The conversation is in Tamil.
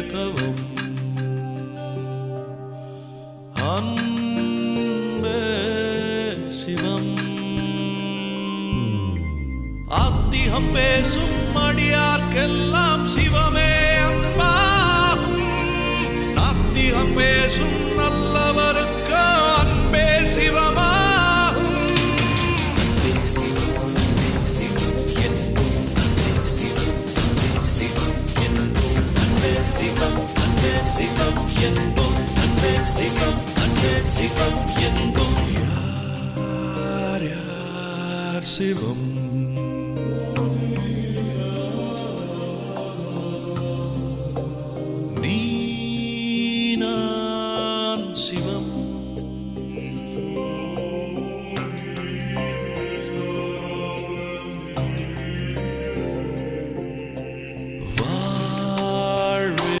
தவம் அன்பே சிவம் ஆத்திகம் பேசும் அடியார்க்கெல்லாம் சிவமே அன்பாகும் நாத்திகம் பேசும் நல்லவருக்கு அன்பே சிவமாகும் சிவம் என்போம் அன்பே சிவம் அன்பே சிவம் என்போம் யார் யார் சிவம்